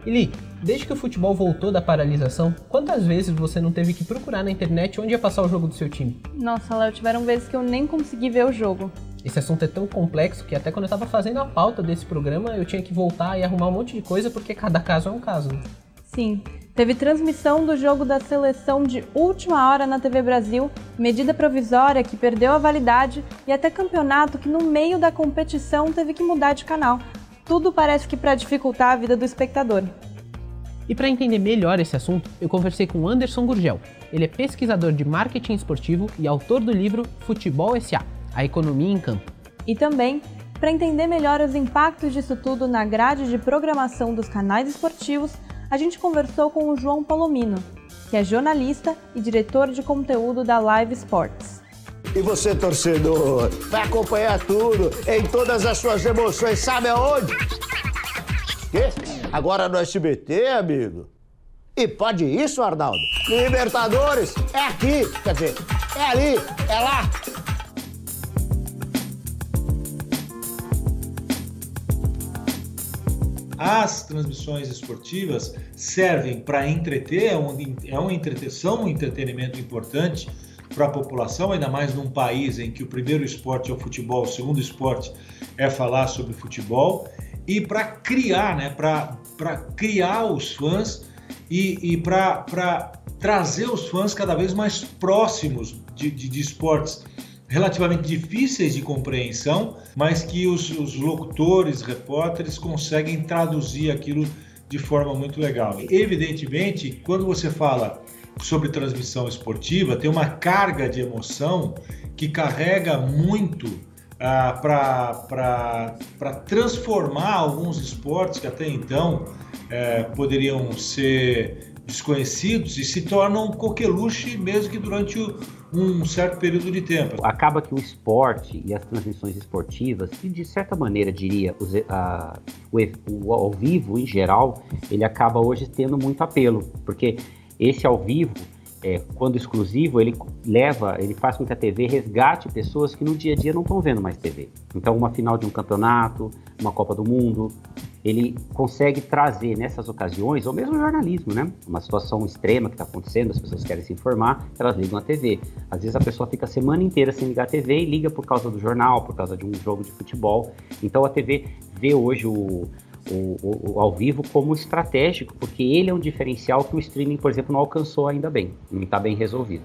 E Li, desde que o futebol voltou da paralisação, quantas vezes você não teve que procurar na internet onde ia passar o jogo do seu time? Nossa, Léo, tiveram vezes que eu nem consegui ver o jogo. Esse assunto é tão complexo que até quando eu estava fazendo a pauta desse programa, eu tinha que voltar e arrumar um monte de coisa, porque cada caso é um caso. Sim, teve transmissão do jogo da seleção de última hora na TV Brasil, medida provisória que perdeu a validade e até campeonato que no meio da competição teve que mudar de canal. Tudo parece que para dificultar a vida do espectador. E para entender melhor esse assunto, eu conversei com Anderson Gurgel. Ele é pesquisador de marketing esportivo e autor do livro Futebol S.A., a economia em campo. E também, para entender melhor os impactos disso tudo na grade de programação dos canais esportivos, a gente conversou com o João Palomino, que é jornalista e diretor de conteúdo da Live Sports. E você, torcedor, vai acompanhar tudo, em todas as suas emoções, sabe aonde? Quê? Agora no SBT, amigo. E pode isso, Arnaldo? Libertadores é aqui, quer dizer, é ali, é lá. As transmissões esportivas servem para entreter, são um entretenimento importante para a população, ainda mais num país em que o primeiro esporte é o futebol, o segundo esporte é falar sobre futebol, e para criar, né, para criar os fãs e para trazer os fãs cada vez mais próximos de esportes relativamente difíceis de compreensão, mas que os locutores, repórteres conseguem traduzir aquilo de forma muito legal. Evidentemente, quando você fala sobre transmissão esportiva, tem uma carga de emoção que carrega muito para transformar alguns esportes que até então poderiam ser desconhecidos e se tornam coqueluche mesmo que durante um certo período de tempo. Acaba que o esporte e as transmissões esportivas, e de certa maneira diria o ao vivo em geral, ele acaba hoje tendo muito apelo, porque esse ao vivo, quando exclusivo, ele faz com que a TV resgate pessoas que no dia a dia não estão vendo mais TV. Então uma final de um campeonato, uma Copa do Mundo, ele consegue trazer nessas ocasiões, ou mesmo jornalismo, né? Uma situação extrema que está acontecendo, as pessoas querem se informar, elas ligam a TV. Às vezes a pessoa fica a semana inteira sem ligar a TV e liga por causa do jornal, por causa de um jogo de futebol. Então a TV vê hoje o ao vivo como estratégico, porque ele é um diferencial que o streaming, por exemplo, não alcançou ainda bem, não está bem resolvido.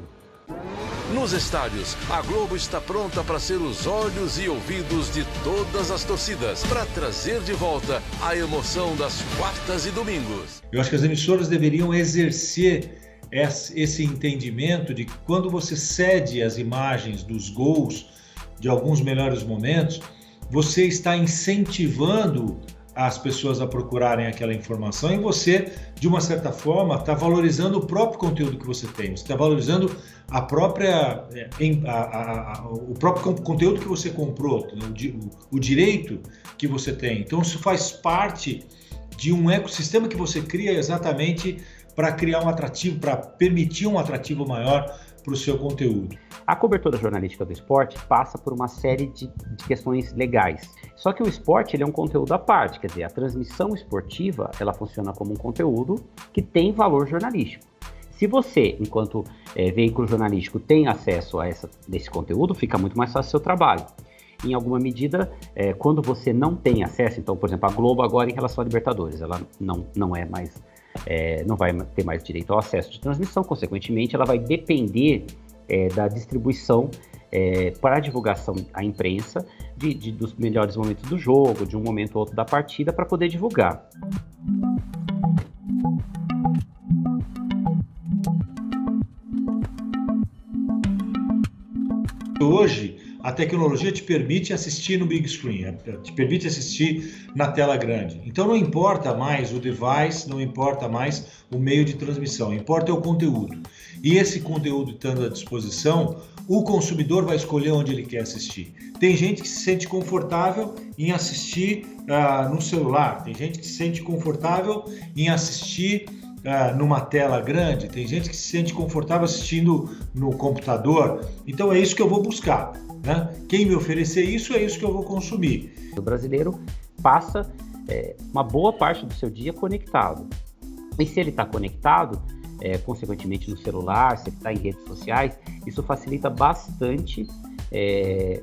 Nos estádios, a Globo está pronta para ser os olhos e ouvidos de todas as torcidas, para trazer de volta a emoção das quartas e domingos. Eu acho que as emissoras deveriam exercer esse entendimento de que quando você cede as imagens dos gols, de alguns melhores momentos, você está incentivando as pessoas a procurarem aquela informação e você, de uma certa forma, está valorizando o próprio conteúdo que você tem, você está valorizando o próprio conteúdo que você comprou, o direito que você tem. Então isso faz parte de um ecossistema que você cria exatamente para criar um atrativo, para permitir um atrativo maior para o seu conteúdo. A cobertura jornalística do esporte passa por uma série de questões legais. Só que o esporte ele é um conteúdo à parte, quer dizer, a transmissão esportiva ela funciona como um conteúdo que tem valor jornalístico. Se você, enquanto veículo jornalístico, tem acesso a esse conteúdo, fica muito mais fácil o seu trabalho. Em alguma medida, quando você não tem acesso, então, por exemplo, a Globo agora em relação à Libertadores, ela não é mais, não vai ter mais direito ao acesso de transmissão, consequentemente, ela vai depender da distribuição para a divulgação à imprensa dos melhores momentos do jogo, de um momento ou outro da partida, para poder divulgar. Hoje, a tecnologia te permite assistir no big screen, te permite assistir na tela grande. Então não importa mais o device, não importa mais o meio de transmissão, importa é o conteúdo. E esse conteúdo estando à disposição, o consumidor vai escolher onde ele quer assistir. Tem gente que se sente confortável em assistir no celular, tem gente que se sente confortável em assistir numa tela grande, tem gente que se sente confortável assistindo no computador. Então é isso que eu vou buscar, né? Quem me oferecer isso, é isso que eu vou consumir. O brasileiro passa uma boa parte do seu dia conectado. E se ele está conectado, consequentemente no celular, se ele está em redes sociais, isso facilita bastante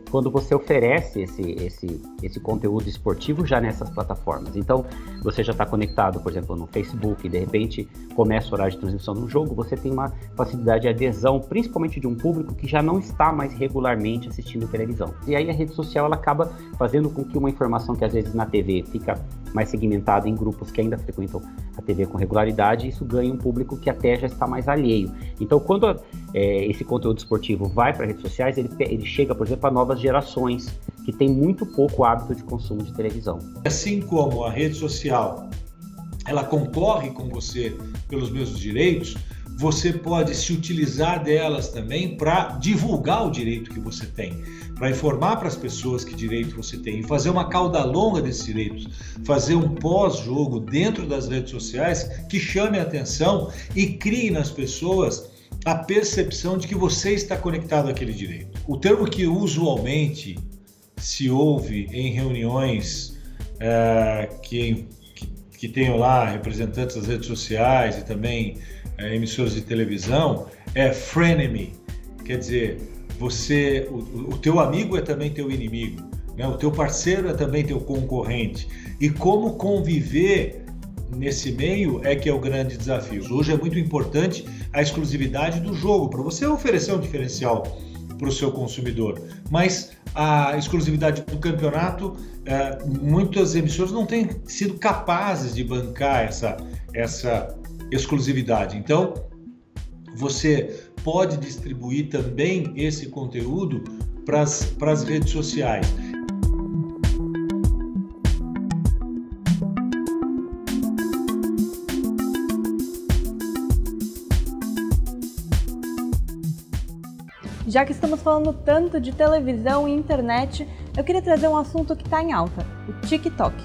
quando você oferece esse conteúdo esportivo já nessas plataformas. Então, você já está conectado, por exemplo, no Facebook, e de repente começa o horário de transmissão de um jogo, você tem uma facilidade de adesão, principalmente de um público que já não está mais regularmente assistindo televisão. E aí a rede social ela acaba fazendo com que uma informação que às vezes na TV fica mais segmentada em grupos que ainda frequentam a TV com regularidade, isso ganha um público que até já está mais alheio. Então, quando esse conteúdo esportivo vai para redes sociais, ele chega, por exemplo, a novas gerações que têm muito pouco hábito de consumo de televisão. Assim como a rede social, ela concorre com você pelos mesmos direitos, você pode se utilizar delas também para divulgar o direito que você tem, para informar para as pessoas que direito você tem e fazer uma cauda longa desses direitos, fazer um pós-jogo dentro das redes sociais que chame a atenção e crie nas pessoas a percepção de que você está conectado àquele direito. O termo que usualmente se ouve em reuniões que tenham lá representantes das redes sociais e também emissoras de televisão é frenemy, quer dizer, o teu amigo é também teu inimigo, né? O teu parceiro é também teu concorrente, e como conviver nesse meio é que é o grande desafio. Hoje é muito importante a exclusividade do jogo, para você oferecer um diferencial para o seu consumidor, mas a exclusividade do campeonato, muitas emissoras não têm sido capazes de bancar essa exclusividade. Então, você pode distribuir também esse conteúdo para as redes sociais. Já que estamos falando tanto de televisão e internet, eu queria trazer um assunto que está em alta, o TikTok.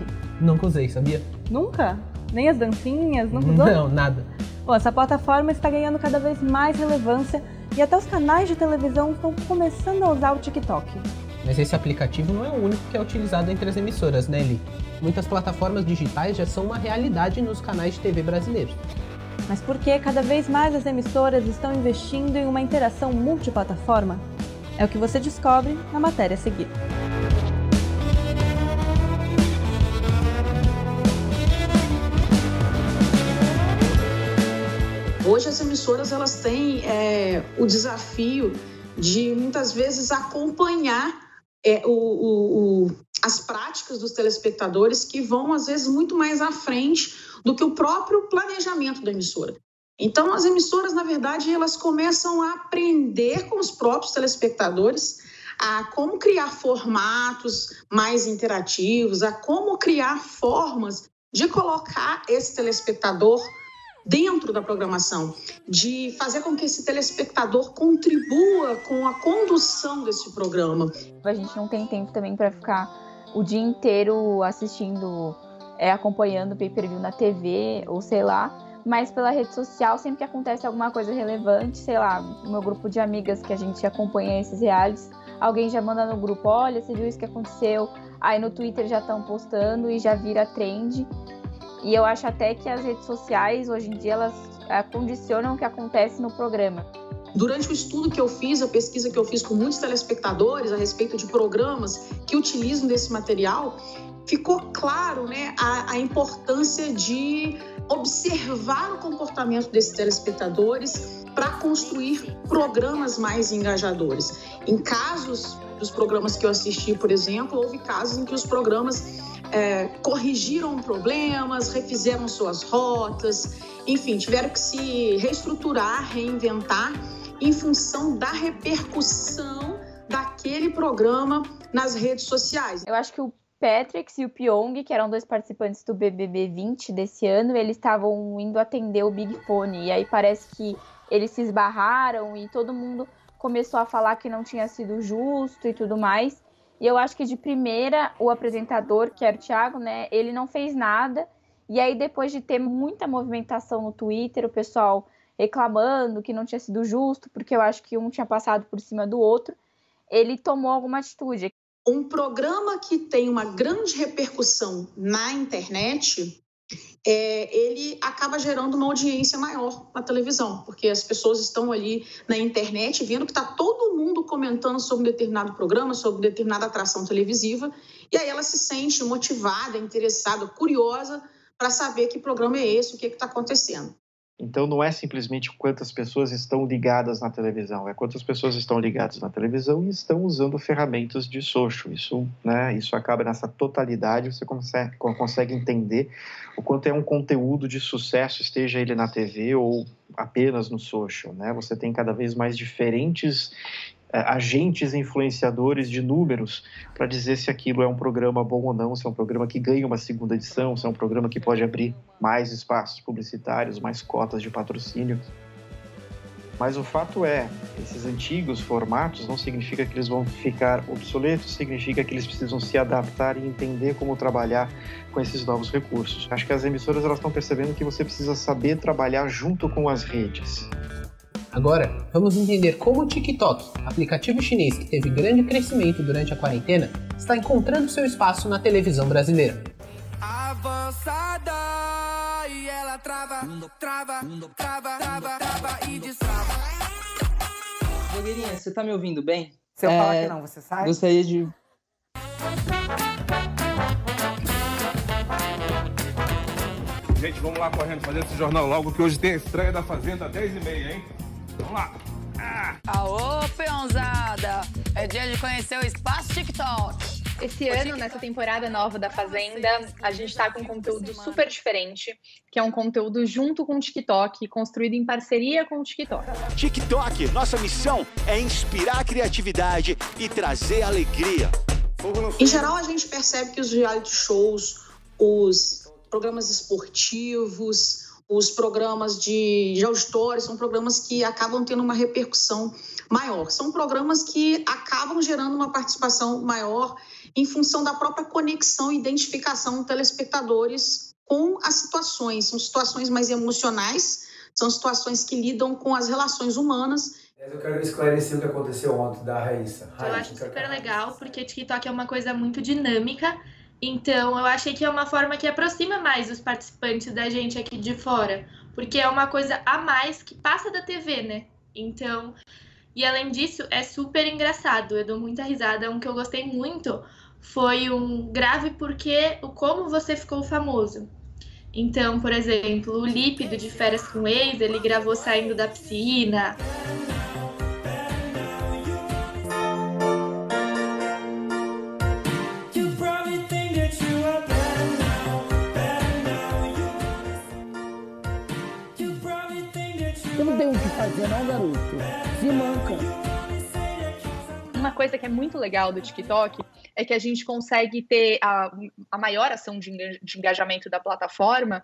Nunca usei, sabia? Nunca? Nem as dancinhas? Nunca usou? Não, nada. Bom, essa plataforma está ganhando cada vez mais relevância e até os canais de televisão estão começando a usar o TikTok. Mas esse aplicativo não é o único que é utilizado entre as emissoras, né, Eli? Muitas plataformas digitais já são uma realidade nos canais de TV brasileiros. Mas por que cada vez mais as emissoras estão investindo em uma interação multiplataforma? É o que você descobre na matéria a seguir. Hoje as emissoras elas têm o desafio de muitas vezes acompanhar as práticas dos telespectadores, que vão às vezes muito mais à frente do que o próprio planejamento da emissora. Então as emissoras, na verdade, elas começam a aprender com os próprios telespectadores a como criar formatos mais interativos, a como criar formas de colocar esse telespectador dentro da programação, de fazer com que esse telespectador contribua com a condução desse programa. A gente não tem tempo também para ficar o dia inteiro assistindo, acompanhando o pay-per-view na TV, ou sei lá, mas pela rede social, sempre que acontece alguma coisa relevante, sei lá, no meu grupo de amigas que a gente acompanha esses realities, alguém já manda no grupo, olha, você viu isso que aconteceu? Aí no Twitter já estão postando e já vira trend. E eu acho até que as redes sociais, hoje em dia, elas condicionam o que acontece no programa. Durante o estudo que eu fiz, a pesquisa que eu fiz com muitos telespectadores a respeito de programas que utilizam desse material, ficou claro, né, a importância de observar o comportamento desses telespectadores para construir programas mais engajadores. Em casos dos programas que eu assisti, por exemplo, houve casos em que os programas corrigiram problemas, refizeram suas rotas, enfim, tiveram que se reestruturar, reinventar em função da repercussão daquele programa nas redes sociais. Eu acho que o Patrick e o Pyong, que eram dois participantes do BBB 20 desse ano, eles estavam indo atender o Big Fone, e aí parece que eles se esbarraram e todo mundo começou a falar que não tinha sido justo e tudo mais. E eu acho que de primeira, o apresentador, que era o Thiago, né, ele não fez nada. E aí, depois de ter muita movimentação no Twitter, o pessoal reclamando que não tinha sido justo, porque eu acho que um tinha passado por cima do outro, ele tomou alguma atitude. Um programa que tem uma grande repercussão na internet, ele acaba gerando uma audiência maior na televisão, porque as pessoas estão ali na internet vendo que está todo mundo comentando sobre um determinado programa, sobre determinada atração televisiva, e aí ela se sente motivada, interessada, curiosa para saber que programa é esse, o que está acontecendo. Então não é simplesmente quantas pessoas estão ligadas na televisão, é quantas pessoas estão ligadas na televisão e estão usando ferramentas de social. Isso acaba nessa totalidade, você consegue entender o quanto é um conteúdo de sucesso, esteja ele na TV ou apenas no social, né? Você tem cada vez mais diferentes agentes influenciadores de números para dizer se aquilo é um programa bom ou não, se é um programa que ganha uma segunda edição, se é um programa que pode abrir mais espaços publicitários, mais cotas de patrocínio. Mas o fato é, esses antigos formatos não significa que eles vão ficar obsoletos, significa que eles precisam se adaptar e entender como trabalhar com esses novos recursos. Acho que as emissoras estão percebendo que você precisa saber trabalhar junto com as redes. Agora, vamos entender como o TikTok, aplicativo chinês que teve grande crescimento durante a quarentena, está encontrando seu espaço na televisão brasileira. Avançada e ela trava e destrava. Blogueirinha, você tá me ouvindo bem? Se eu falar que não, você sai? Gostaria de... Gente, vamos lá correndo fazer esse jornal logo, que hoje tem a estreia da Fazenda 10h30, hein? Vamos lá! Aô, peãozada! É dia de conhecer o espaço TikTok. Esse ano, nessa temporada nova da Fazenda, a gente tá com um conteúdo super diferente, que é um conteúdo junto com o TikTok, construído em parceria com o TikTok. TikTok, nossa missão é inspirar a criatividade e trazer alegria. Em geral, a gente percebe que os reality shows, os programas esportivos, os programas de auditório são programas que acabam tendo uma repercussão maior. São programas que acabam gerando uma participação maior em função da própria conexão e identificação dos telespectadores com as situações. São situações mais emocionais, são situações que lidam com as relações humanas. Eu quero esclarecer o que aconteceu ontem da Raíssa. Eu acho super legal, porque TikTok é uma coisa muito dinâmica. Então, eu achei que é uma forma que aproxima mais os participantes da gente aqui de fora, porque é uma coisa a mais que passa da TV, né? Então, e além disso, é super engraçado, eu dou muita risada. Um que eu gostei muito foi um Grave Porque o Como Você Ficou Famoso. Então, por exemplo, o Lípido de Férias com Ex, ele gravou saindo da piscina. Não tem o que fazer não, garoto. Se manca. Uma coisa que é muito legal do TikTok é que a gente consegue ter a maior ação de engajamento da plataforma,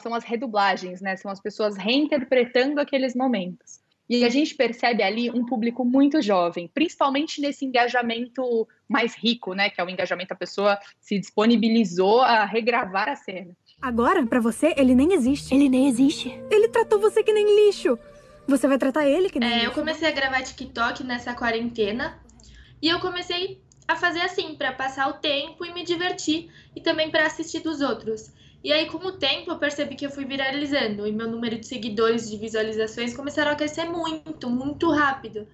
são as redublagens, né? São as pessoas reinterpretando aqueles momentos. E a gente percebe ali um público muito jovem, principalmente nesse engajamento mais rico, né? Que é o engajamento, a pessoa se disponibilizou a regravar a cena. Agora, pra você, ele nem existe. Ele nem existe. Ele tratou você que nem lixo. Você vai tratar ele que nem lixo. Eu comecei a gravar TikTok nessa quarentena. E eu comecei a fazer assim, pra passar o tempo e me divertir. E também pra assistir dos outros. E aí, com o tempo, eu percebi que eu fui viralizando. E meu número de seguidores, de visualizações, começaram a crescer muito, muito rápido.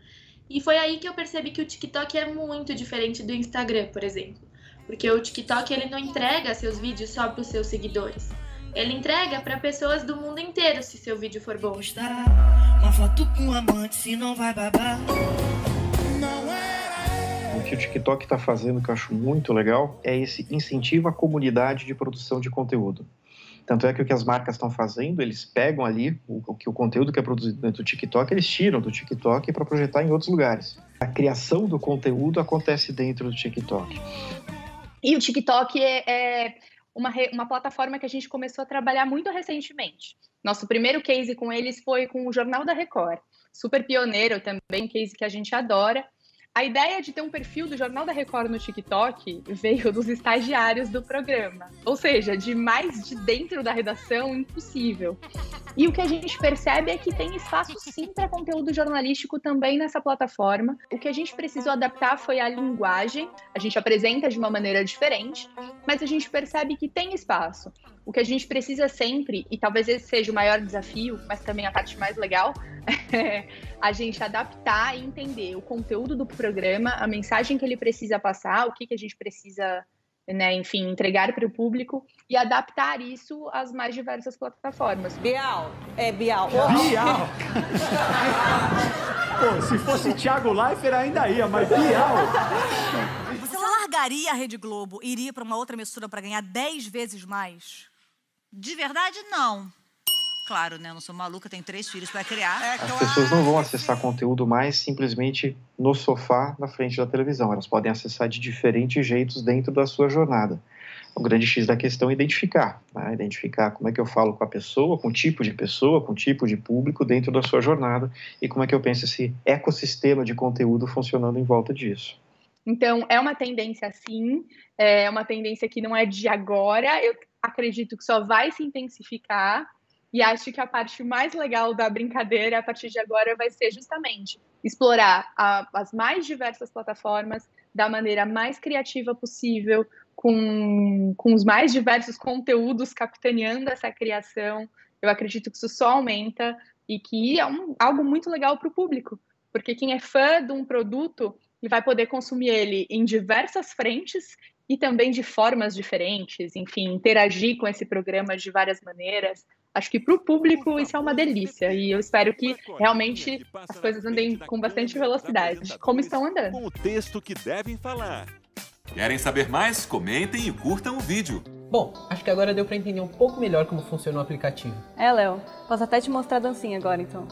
E foi aí que eu percebi que o TikTok é muito diferente do Instagram, por exemplo. Porque o TikTok, ele não entrega seus vídeos só para os seus seguidores. Ele entrega para pessoas do mundo inteiro, se seu vídeo for bom. Uma foto com amante, se não vai babar. O que o TikTok está fazendo, que eu acho muito legal, é esse incentivo à comunidade de produção de conteúdo. Tanto é que o que as marcas estão fazendo, eles pegam ali o conteúdo que é produzido dentro do TikTok, eles tiram do TikTok para projetar em outros lugares. A criação do conteúdo acontece dentro do TikTok. E o TikTok é uma plataforma que a gente começou a trabalhar muito recentemente. Nosso primeiro case com eles foi com o Jornal da Record. Super pioneiro também, um case que a gente adora. A ideia de ter um perfil do Jornal da Record no TikTok veio dos estagiários do programa. Ou seja, de mais de dentro da redação, impossível. E o que a gente percebe é que tem espaço sim para conteúdo jornalístico também nessa plataforma. O que a gente precisou adaptar foi a linguagem. A gente apresenta de uma maneira diferente, mas a gente percebe que tem espaço. O que a gente precisa sempre, e talvez esse seja o maior desafio, mas também a parte mais legal, é a gente adaptar e entender o conteúdo do programa, a mensagem que ele precisa passar, o que a gente precisa, né, enfim, entregar para o público e adaptar isso às mais diversas plataformas. Bial. Bial. Bial. Pô, se fosse Thiago Leifert ainda ia, mas Bial. Você largaria a Rede Globo e iria para uma outra emissora para ganhar 10 vezes mais? De verdade, não. Claro, né? Eu não sou maluca, tenho 3 filhos para criar. As pessoas não vão acessar conteúdo mais simplesmente no sofá, na frente da televisão. Elas podem acessar de diferentes jeitos dentro da sua jornada. O grande X da questão é identificar, né? Identificar como é que eu falo com a pessoa, com o tipo de pessoa, com o tipo de público dentro da sua jornada e como é que eu penso esse ecossistema de conteúdo funcionando em volta disso. Então, é uma tendência sim, é uma tendência que não é de agora, eu acredito que só vai se intensificar e acho que a parte mais legal da brincadeira a partir de agora vai ser justamente explorar as mais diversas plataformas da maneira mais criativa possível, com os mais diversos conteúdos capitaneando essa criação. Eu acredito que isso só aumenta e que é algo muito legal para o público, porque quem é fã de um produto ele vai poder consumir ele em diversas frentes e também de formas diferentes, enfim, interagir com esse programa de várias maneiras. Acho que para o público isso é uma delícia e eu espero que realmente as coisas andem com bastante velocidade, como estão andando. Com o texto que devem falar. Querem saber mais? Comentem e curtam o vídeo. Bom, acho que agora deu para entender um pouco melhor como funciona o aplicativo. Léo, posso até te mostrar a dancinha agora, então.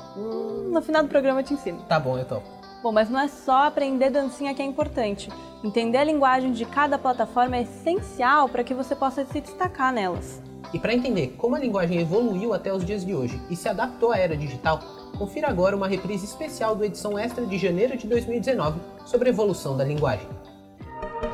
No final do programa eu te ensino. Tá bom, eu topo. Bom, mas não é só aprender dancinha que é importante. Entender a linguagem de cada plataforma é essencial para que você possa se destacar nelas. E para entender como a linguagem evoluiu até os dias de hoje e se adaptou à era digital, confira agora uma reprise especial do Edição Extra de janeiro de 2019 sobre a evolução da linguagem.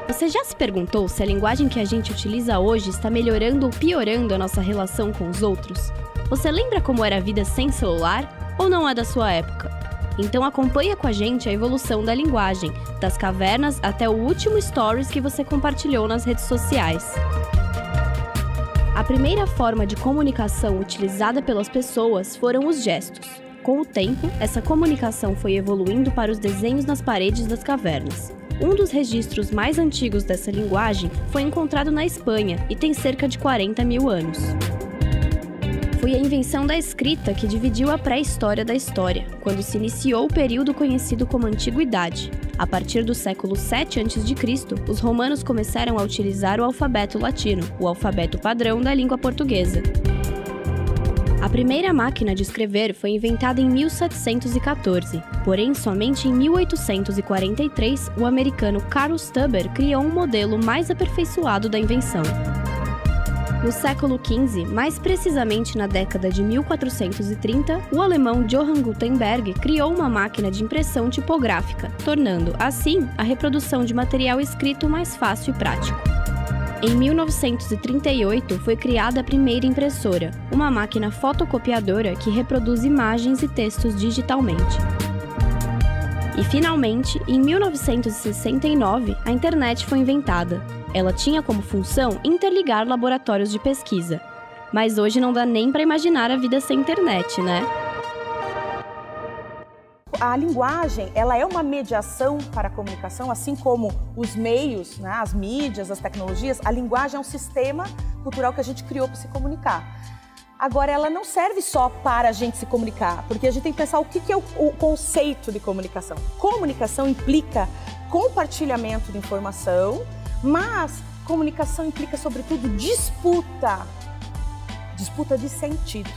Você já se perguntou se a linguagem que a gente utiliza hoje está melhorando ou piorando a nossa relação com os outros? Você lembra como era a vida sem celular ou não é da sua época? Então acompanha com a gente a evolução da linguagem, das cavernas até o último stories que você compartilhou nas redes sociais. A primeira forma de comunicação utilizada pelas pessoas foram os gestos. Com o tempo, essa comunicação foi evoluindo para os desenhos nas paredes das cavernas. Um dos registros mais antigos dessa linguagem foi encontrado na Espanha e tem cerca de 40 mil anos. Foi a invenção da escrita que dividiu a pré-história da história, quando se iniciou o período conhecido como Antiguidade. A partir do século 7 a.C., os romanos começaram a utilizar o alfabeto latino, o alfabeto padrão da língua portuguesa. A primeira máquina de escrever foi inventada em 1714, porém somente em 1843 o americano Carl Stubber criou um modelo mais aperfeiçoado da invenção. No século XV, mais precisamente na década de 1430, o alemão Johann Gutenberg criou uma máquina de impressão tipográfica, tornando, assim, a reprodução de material escrito mais fácil e prático. Em 1938, foi criada a primeira impressora, uma máquina fotocopiadora que reproduz imagens e textos digitalmente. E, finalmente, em 1969, a internet foi inventada. Ela tinha como função interligar laboratórios de pesquisa. Mas hoje não dá nem para imaginar a vida sem internet, né? A linguagem, ela é uma mediação para a comunicação, assim como os meios, né, as mídias, as tecnologias. A linguagem é um sistema cultural que a gente criou para se comunicar. Agora, ela não serve só para a gente se comunicar, porque a gente tem que pensar o que é o conceito de comunicação. Comunicação implica compartilhamento de informação, mas comunicação implica, sobretudo, disputa. Disputa de sentido.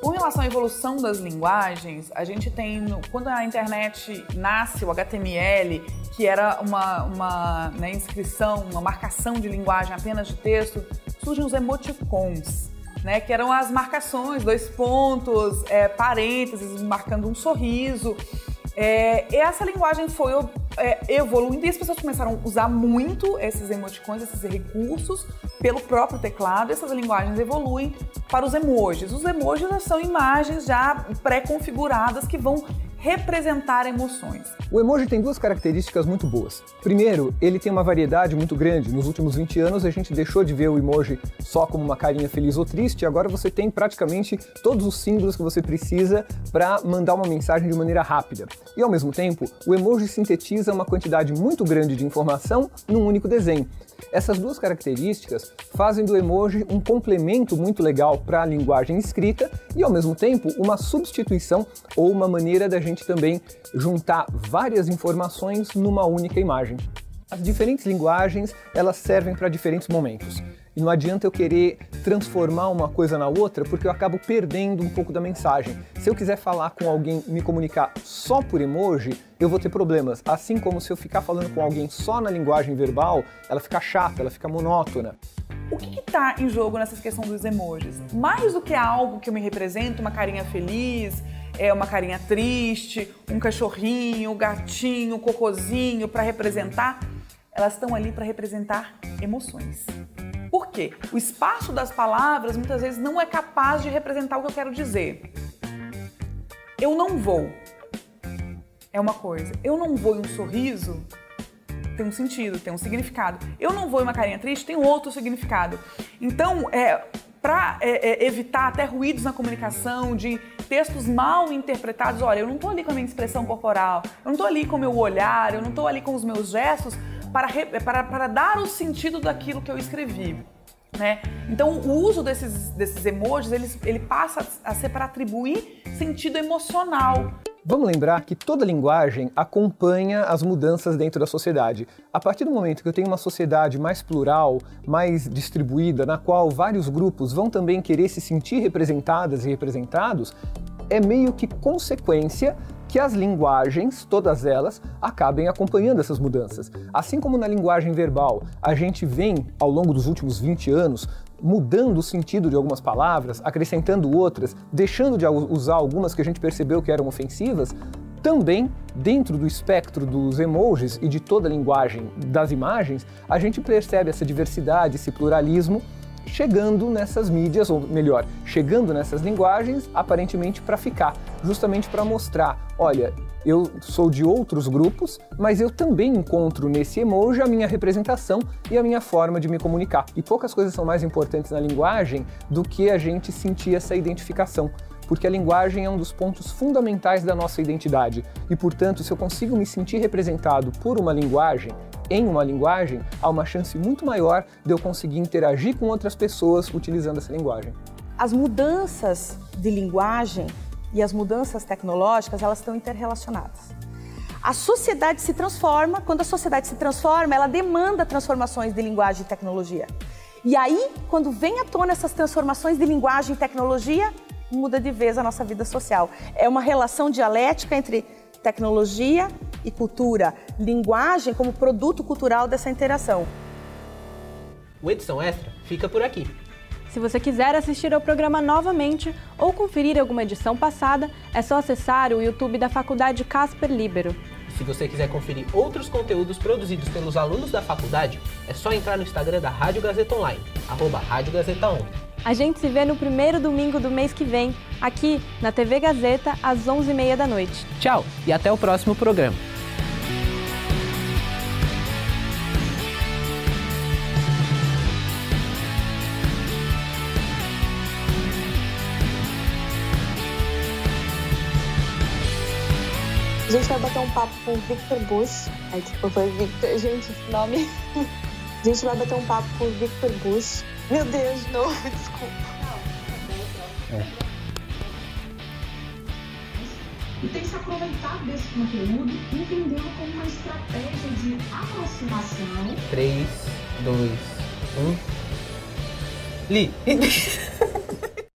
Com relação à evolução das linguagens, a gente tem, quando a internet nasce, o HTML, que era uma inscrição, uma marcação de linguagem apenas de texto, surgem os emoticons. né? Que eram as marcações, 2 pontos, parênteses, marcando um sorriso. E essa linguagem foi evoluindo e as pessoas começaram a usar muito esses emoticons, esses recursos, pelo próprio teclado. Essas linguagens evoluem para os emojis. Os emojis são imagens já pré-configuradas que vão representar emoções. O emoji tem 2 características muito boas. Primeiro, ele tem uma variedade muito grande. Nos últimos 20 anos a gente deixou de ver o emoji só como uma carinha feliz ou triste, agora você tem praticamente todos os símbolos que você precisa para mandar uma mensagem de maneira rápida. E ao mesmo tempo, o emoji sintetiza uma quantidade muito grande de informação num único desenho. Essas 2 características fazem do emoji um complemento muito legal para a linguagem escrita e, ao mesmo tempo, uma substituição ou uma maneira da gente também juntar várias informações numa única imagem. As diferentes linguagens, elas servem para diferentes momentos. E não adianta eu querer transformar uma coisa na outra, porque eu acabo perdendo um pouco da mensagem. Se eu quiser falar com alguém, me comunicar só por emoji, eu vou ter problemas. Assim como se eu ficar falando com alguém só na linguagem verbal, ela fica chata, ela fica monótona. O que está em jogo nessa questão dos emojis? Mais do que algo que eu me represento, uma carinha feliz, uma carinha triste, um cachorrinho, um gatinho, um cocôzinho, para representar, elas estão ali para representar emoções. Por quê? O espaço das palavras muitas vezes não é capaz de representar o que eu quero dizer. Eu não vou. É uma coisa. Eu não vou em um sorriso tem um sentido, tem um significado. Eu não vou em uma carinha triste tem outro significado. Então, para evitar até ruídos na comunicação, de textos mal interpretados, olha, eu não estou ali com a minha expressão corporal, eu não estou ali com o meu olhar, eu não estou ali com os meus gestos para dar o sentido daquilo que eu escrevi, né? Então, o uso desses emojis, ele passa a ser para atribuir sentido emocional. Vamos lembrar que toda linguagem acompanha as mudanças dentro da sociedade. A partir do momento que eu tenho uma sociedade mais plural, mais distribuída, na qual vários grupos vão também querer se sentir representadas e representados, é meio que consequência que as linguagens, todas elas, acabem acompanhando essas mudanças. Assim como na linguagem verbal, a gente vem, ao longo dos últimos 20 anos, mudando o sentido de algumas palavras, acrescentando outras, deixando de usar algumas que a gente percebeu que eram ofensivas, também, dentro do espectro dos emojis e de toda a linguagem das imagens, a gente percebe essa diversidade, esse pluralismo, chegando nessas mídias, ou melhor, chegando nessas linguagens, aparentemente para ficar, justamente para mostrar, olha, eu sou de outros grupos, mas eu também encontro nesse emoji a minha representação e a minha forma de me comunicar. E poucas coisas são mais importantes na linguagem do que a gente sentir essa identificação, porque a linguagem é um dos pontos fundamentais da nossa identidade. E, portanto, se eu consigo me sentir representado por uma linguagem, em uma linguagem, há uma chance muito maior de eu conseguir interagir com outras pessoas utilizando essa linguagem. As mudanças de linguagem e as mudanças tecnológicas, elas estão interrelacionadas. A sociedade se transforma, quando a sociedade se transforma, ela demanda transformações de linguagem e tecnologia. E aí, quando vem à tona essas transformações de linguagem e tecnologia, muda de vez a nossa vida social. É uma relação dialética entre tecnologia e cultura, linguagem como produto cultural dessa interação. O Edição Extra fica por aqui. Se você quiser assistir ao programa novamente ou conferir alguma edição passada, é só acessar o YouTube da Faculdade Casper Libero. Se você quiser conferir outros conteúdos produzidos pelos alunos da faculdade, é só entrar no Instagram da Rádio Gazeta Online, @RádioGazeta1. A gente se vê no primeiro domingo do mês que vem, aqui na TV Gazeta, às 11h30 da noite. Tchau e até o próximo programa. A gente vai bater um papo com o Victor Bush. Ai, desculpa, foi Victor. Gente, esse nome. A gente vai bater um papo com o Victor Bush. Meu Deus, de novo, desculpa. E tem que se aproveitar desse conteúdo e entendê-lo como uma estratégia de aproximação. 3, 2, 1. Li!